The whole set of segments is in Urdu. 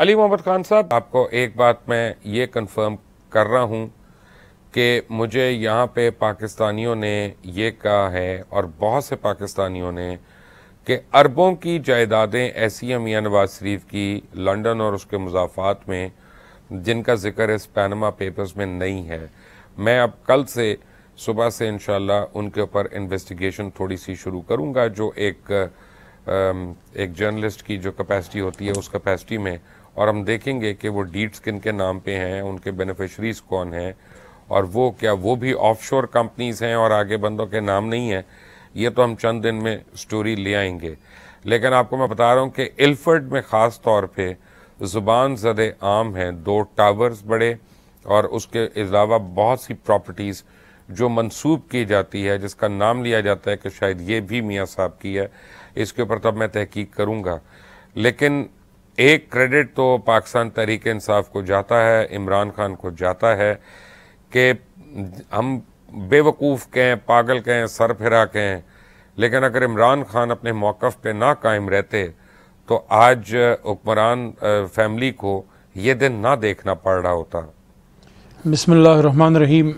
علی محمد خان صاحب، آپ کو ایک بات میں یہ کنفرم کر رہا ہوں کہ مجھے یہاں پہ پاکستانیوں نے یہ کہا ہے اور بہت سے پاکستانیوں نے کہ اربوں کی جائیدادیں ایسی ہیں میاں نواز شریف کی لنڈن اور اس کے مضافات میں، جن کا ذکر اس پینما پیپرز میں نہیں ہے۔ میں اب کل سے صبح سے انشاءاللہ ان کے اوپر انویسٹیگیشن تھوڑی سی شروع کروں گا، جو ایک جرنلسٹ کی جو کیپیسٹی ہوتی ہے اس کیپیسٹی میں، اور ہم دیکھیں گے کہ وہ ڈیڈز کن کے نام پہ ہیں، ان کے بینیفیشریز کون ہیں، اور وہ کیا وہ بھی آف شور کمپنیز ہیں اور آگے بندوں کے نام نہیں ہیں۔ یہ تو ہم چند دن میں سٹوری لے آئیں گے، لیکن آپ کو میں بتا رہا ہوں کہ الفرڈ میں خاص طور پہ زبان زد عام ہیں، 2 ٹاورز بڑے، اور اس کے علاوہ بہت سی پراپرٹیز جو منسوب کی جاتی ہے، جس کا نام لیا جاتا ہے کہ شاید یہ بھی میاں صاحب کی ہے۔ اس کے اوپر تب میں تحقیق کروں گا، لیکن ایک کریڈٹ تو پاکستان تحریک انصاف کو جاتا ہے، عمران خان کو جاتا ہے کہ ہم بے وقوف کہیں، پاگل کہیں، سر پھرا کہیں، لیکن اگر عمران خان اپنے موقف پہ نہ قائم رہتے تو آج حکمران فیملی کو یہ دن نہ دیکھنا پڑ رہا ہوتا۔ بسم اللہ الرحمن الرحیم،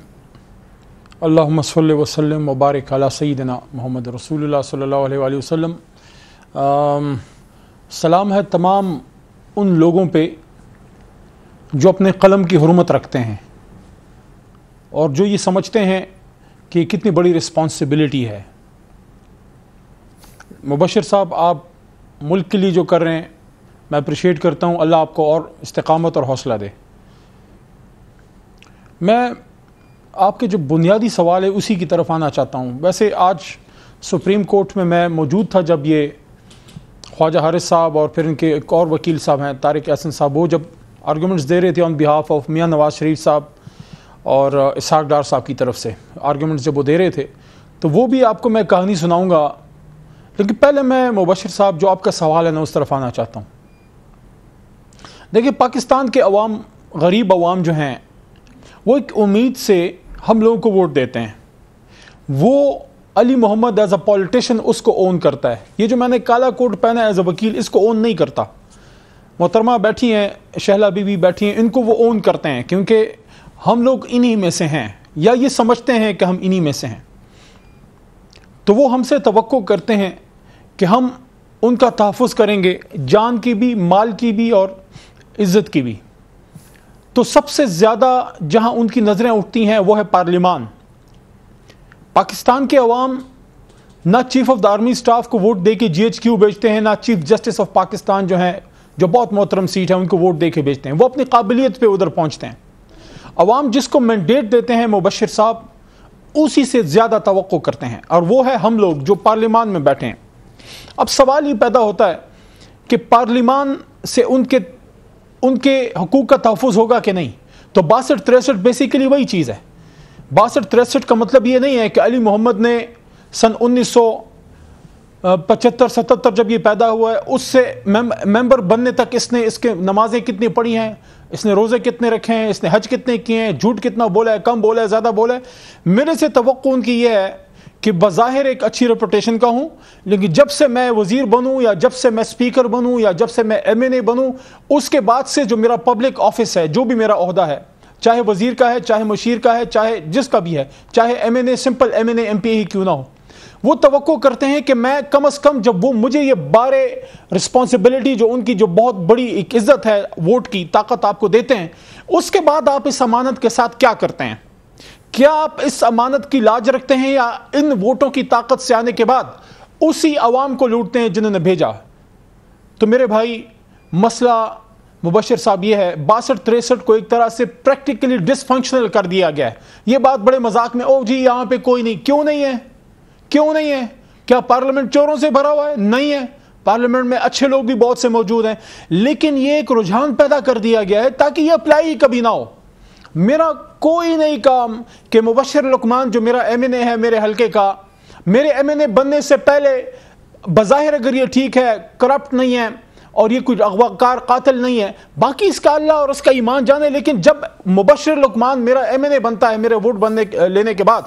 اللہم صلی وسلم وبارک علی سیدنا محمد رسول اللہ صلی اللہ علیہ وآلہ وسلم۔ سلام ہے تمام ان لوگوں پہ جو اپنے قلم کی حرمت رکھتے ہیں اور جو یہ سمجھتے ہیں کہ کتنی بڑی رسپانسبلٹی ہے۔ مبشر صاحب، آپ ملک کے لیے جو کر رہے ہیں میں اپریشیٹ کرتا ہوں، اللہ آپ کو اور استقامت اور حوصلہ دے۔ میں آپ کے جو بنیادی سوال ہے اسی کی طرف آنا چاہتا ہوں۔ ویسے آج سپریم کورٹ میں موجود تھا جب یہ خواجہ حارث صاحب اور پھر ان کے ایک اور وکیل صاحب ہیں طارق احسن صاحب، وہ جب آرگومنٹس دے رہے تھے آن بیہاف آف میاں نواز شریف صاحب اور اسحاق ڈار صاحب کی طرف سے آرگومنٹس جب وہ دے رہے تھے، تو وہ بھی آپ کو میں کہانی سناؤں گا، لیکن پہلے میں مبشر صاحب جو آپ کا سوال ہے نا اس طرف آنا چاہتا ہوں۔ دیکھیں، پاکستان کے عوام، غریب عوام جو ہیں، وہ ایک امید سے ہم لوگوں کو ووٹ دیتے ہیں۔ وہ علی محمد ایز اے پولیٹیشین اس کو اون کرتا ہے۔ یہ جو میں نے کالا کوٹ پہنا ہے ایز اے وکیل، اس کو اون نہیں کرتا۔ محترمہ بیٹھی ہیں، شہلا بی بی بیٹھی ہیں، ان کو وہ اون کرتے ہیں کیونکہ ہم لوگ انہی میں سے ہیں، یا یہ سمجھتے ہیں کہ ہم انہی میں سے ہیں۔ تو وہ ہم سے توقع کرتے ہیں کہ ہم ان کا تحفظ کریں گے، جان کی بھی، مال کی بھی اور عزت کی بھی۔ تو سب سے زیادہ جہاں ان کی نظریں اٹھتی ہیں وہ ہے پارلیمان۔ پاکستان کے عوام نہ chief of the army staff کو ووٹ دے کے GHQ بھیجتے ہیں، نہ چیف جسٹس آف پاکستان جو ہیں، جو بہت محترم سیٹ ہے، ان کو ووٹ دے کے بھیجتے ہیں۔ وہ اپنی قابلیت پہ ادھر پہنچتے ہیں۔ عوام جس کو مینڈیٹ دیتے ہیں مبشر صاحب، اسی سے زیادہ توقع کرتے ہیں، اور وہ ہے ہم لوگ جو پارلیمان میں بیٹھے ہیں۔ اب سوال یہ پیدا ہوتا ہے کہ پارلیمان سے ان کے حقوق کا تحفظ ہوگا کہ نہیں؟ تو 62-63 بیسیکلی وہی چیز ہے۔ 62-63 کا مطلب یہ نہیں ہے کہ علی محمد نے سن 1975-77 جب یہ پیدا ہوا ہے اس سے ممبر بننے تک اس نے اس کے نمازیں کتنی پڑھی ہیں، اس نے روزے کتنے رکھے ہیں، اس نے حج کتنے کیے ہیں، جھوٹ کتنا بولا ہے، کم بولا ہے، زیادہ بولا ہے۔ میرے سے توقع ان کی یہ ہے کہ بظاہر ایک اچھی ریپوٹیشن کا ہوں، لیکن جب سے میں وزیر بنوں یا جب سے میں اسپیکر بنوں یا جب سے میں MNA بنوں، اس کے بعد سے جو میرا پبلک آفس ہے، جو بھی میرا عہدہ ہے، چاہے وزیر کا ہے، چاہے مشیر کا ہے، چاہے جس کا بھی ہے، چاہے MNA سمپل MNA MP ہی کیوں نہ ہو، وہ توقع کرتے ہیں کہ میں کم از کم جب وہ مجھے یہ بارے رسپانسبلٹی جو ان کی جو بہت بڑی ایک عزت ہے، ووٹ کی طاقت آپ کو دیتے ہیں، اس کے بعد آپ اس امانت کے ساتھ کیا کرتے ہیں؟ کیا آپ اس امانت کی لاج رکھتے ہیں یا ان ووٹوں کی طاقت سے آنے کے بعد اسی عوام کو لوٹتے ہیں جنہوں نے بھیجا؟ تو میرے بھائی، مسئلہ مبشر صاحب یہ ہے، 62-63 کو ایک طرح سے پریکٹیکلی ڈس فنکشنل کر دیا گیا ہے۔ یہ بات بڑے مذاق میں، او جی یہاں پہ کوئی نہیں، کیوں نہیں ہے؟ کیوں نہیں ہے؟ کیا پارلیمنٹ چوروں سے بھرا ہوا ہے؟ نہیں ہے، پارلیمنٹ میں اچھے لوگ بھی بہت سے موجود ہیں، لیکن یہ ایک رجحان پیدا کر دیا گیا ہے تاکہ یہ اپلائی ہی کبھی نہ ہو۔ میرا کوئی نہیں کام کہ مبشر لقمان جو میرا MNA ہے میرے حلقے کا، میرے MNA بننے سے پہلے بظاہر اگر یہ ٹھیک ہے، کرپٹ نہیں ہے اور یہ کوئی اغواکار قاتل نہیں ہے، باقی اس کا اللہ اور اس کا ایمان جانے، لیکن جب مبشر لقمان میرا MNA بنتا ہے میرے ووٹ لینے کے بعد،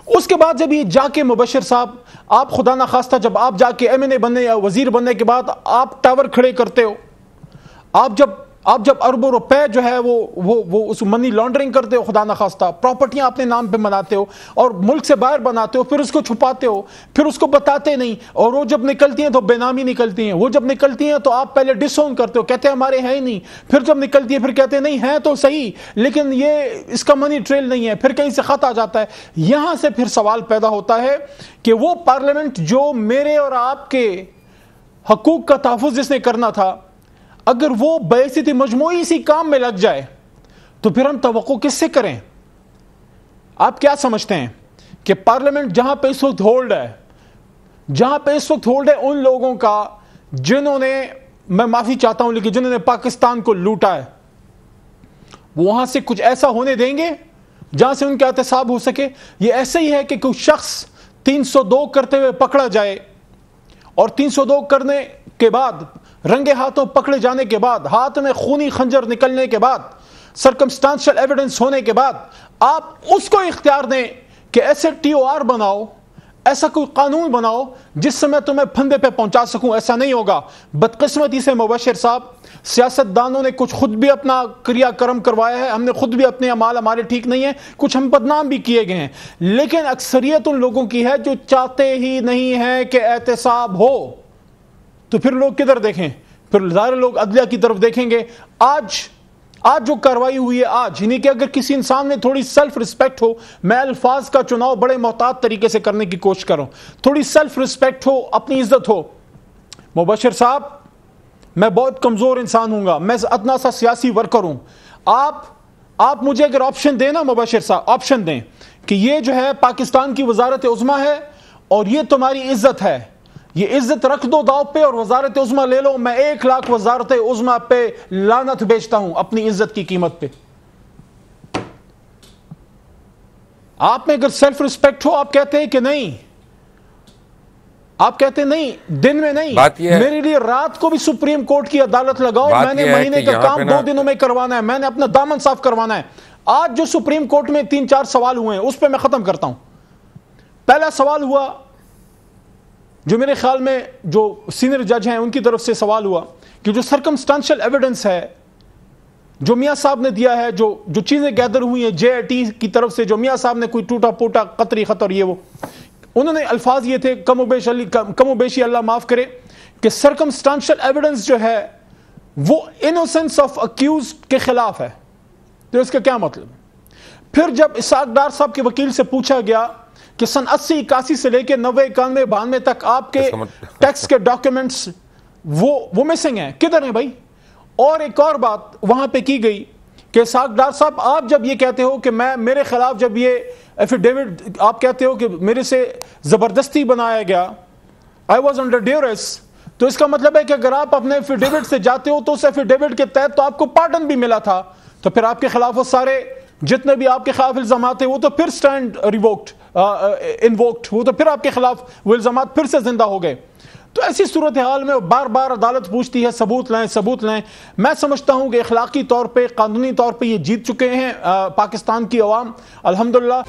اس کے بعد جب یہ جا کے مبشر صاحب آپ خدا نخواستہ جب آپ جا کے MNA بننے یا وزیر بننے کے بعد آپ ٹاور کھڑے کرتے ہو، آپ جب آپ جب اربوں روپے جو ہے وہ اس منی لانڈرنگ کرتے ہو، خدا نخواستہ پراپرٹیاں اپنے نام پہ بناتے ہو اور ملک سے باہر بناتے ہو، پھر اس کو چھپاتے ہو، پھر اس کو بتاتے نہیں، اور وہ جب نکلتی ہیں تو بے نامی نکلتی ہیں، وہ جب نکلتی ہیں تو آپ پہلے ڈس اون کرتے ہو، کہتے ہیں ہمارے ہیں ہی نہیں، پھر جب نکلتی ہے پھر کہتے ہیں نہیں ہیں تو صحیح لیکن یہ اس کا منی ٹریل نہیں ہے، پھر کہیں سے خط آ جاتا ہے۔ یہاں سے پھر سوال پیدا ہوتا ہے کہ وہ پارلیمنٹ جو میرے اور آپ کے حقوق کا تحفظ جس نے کرنا تھا، اگر وہ بحیثیت مجموعی اسی کام میں لگ جائے تو پھر ہم توقع کس سے کریں؟ آپ کیا سمجھتے ہیں کہ پارلیمنٹ جہاں پہ اس وقت ہولڈ ہے ان لوگوں کا جنہوں نے، میں معافی چاہتا ہوں لیکن جنہوں نے پاکستان کو لوٹا ہے، وہاں سے کچھ ایسا ہونے دیں گے جہاں سے ان کا احتساب ہو سکے؟ یہ ایسے ہی ہے کہ کوئی شخص 302 کرتے ہوئے پکڑا جائے اور 302 کرنے کے بعد رنگے ہاتھوں پکڑے جانے کے بعد، ہاتھ میں خونی خنجر نکلنے کے بعد، سرکمسٹانشل ایویڈنس ہونے کے بعد آپ اس کو اختیار دیں کہ ایسے TOR بناؤ، ایسا کوئی قانون بناؤ جس سے میں تمہیں پھندے پہ پہنچا سکوں؟ ایسا نہیں ہوگا۔ بدقسمتی سے مبشر صاحب، سیاست دانوں نے کچھ خود بھی اپنا کریا کرم کروایا ہے، ہم نے خود بھی اپنے اعمال ہمارے ٹھیک نہیں ہیں، کچھ ہم بدنام بھی کیے گئے ہیں، لیکن اکثریت ان لوگوں کی ہے جو چاہتے ہی نہیں ہیں کہ احتساب ہو۔ تو پھر لوگ کدھر دیکھیں؟ پھر ظاہر لوگ عدلیہ کی طرف دیکھیں گے۔ آج جو کاروائی ہوئی ہے آج، یعنی کہ اگر کسی انسان میں تھوڑی سیلف رسپیکٹ ہو، میں الفاظ کا چناؤ بڑے محتاط طریقے سے کرنے کی کوشش کروں، تھوڑی سیلف رسپیکٹ ہو، اپنی عزت ہو، مبشر صاحب میں بہت کمزور انسان ہوں گا، میں اتنا سا سیاسی ورکر ہوں، آپ مجھے اگر آپشن دیں نا مبشر صاحب، آپشن دیں کہ یہ جو ہے پاکستان کی وزارت عظمیٰ ہے اور یہ تمہاری عزت ہے، یہ عزت رکھ دو داؤ پہ اور وزارت عظمیٰ لے لو، میں 1 لاکھ وزارت عظمیٰ پہ لعنت بیچتا ہوں اپنی عزت کی قیمت پہ۔ آپ میں اگر سیلف رسپیکٹ ہو، آپ کہتے ہیں کہ نہیں، آپ کہتے ہیں نہیں، دن میں نہیں، میرے لیے رات کو بھی سپریم کورٹ کی عدالت لگاؤ، میں نے مہینے کا کام 2 دنوں میں کروانا ہے، میں نے اپنا دامن صاف کروانا ہے۔ آج جو سپریم کورٹ میں 3-4 سوال ہوئے ہیں اس پہ میں ختم کرتا ہوں۔ پہلا سوال ہوا جو میرے خیال میں جو سینئر جج ہیں ان کی طرف سے سوال ہوا کہ جو سرکمسٹانشل ایویڈنس ہے جو میاں صاحب نے دیا ہے، جو چیزیں گیدر ہوئی ہیں JIT کی طرف سے، جو میاں صاحب نے کوئی ٹوٹا پوٹا قطری خط اور یہ وہ، انہوں نے الفاظ یہ تھے کم و بیشی اللہ معاف کرے کہ سرکمسٹانشل ایویڈنس جو ہے وہ انوسنس آف اکیوزڈ کے خلاف ہے۔ تو اس کا کیا مطلب؟ پھر جب اسحاق ڈار صاحب کے وکیل سے پوچھا گیا کہ سن 80-81 سے لے کے 90-91-92 تک آپ کے ٹیکس کے ڈاکیومنٹس وہ مسنگ ہیں، کدھر ہیں بھائی؟ اور ایک اور بات وہاں پہ کی گئی کہ اسحاق ڈار صاحب آپ جب یہ کہتے ہو کہ میرے خلاف جب یہ ایفیڈیوٹ آپ کہتے ہو کہ میرے سے زبردستی بنایا گیا، I was under duress، تو اس کا مطلب ہے کہ اگر آپ اپنے ایفیڈیوٹ سے جاتے ہو تو اس ایفیڈیوٹ کے تحت تو آپ کو پارڈن بھی ملا تھا، تو پھر آپ کے خلاف وہ سارے جتنے بھی آپ کے خلاف الزامات ہیں وہ تو پھر سٹینڈ ریووکڈ انووکڈ، وہ تو پھر آپ کے خلاف وہ الزامات پھر سے زندہ ہو گئے۔ تو ایسی صورتحال میں بار بار عدالت پوچھتی ہے ثبوت لائیں۔ میں سمجھتا ہوں کہ اخلاقی طور پہ، قانونی طور پہ یہ جیت چکے ہیں پاکستان کی عوام الحمدللہ۔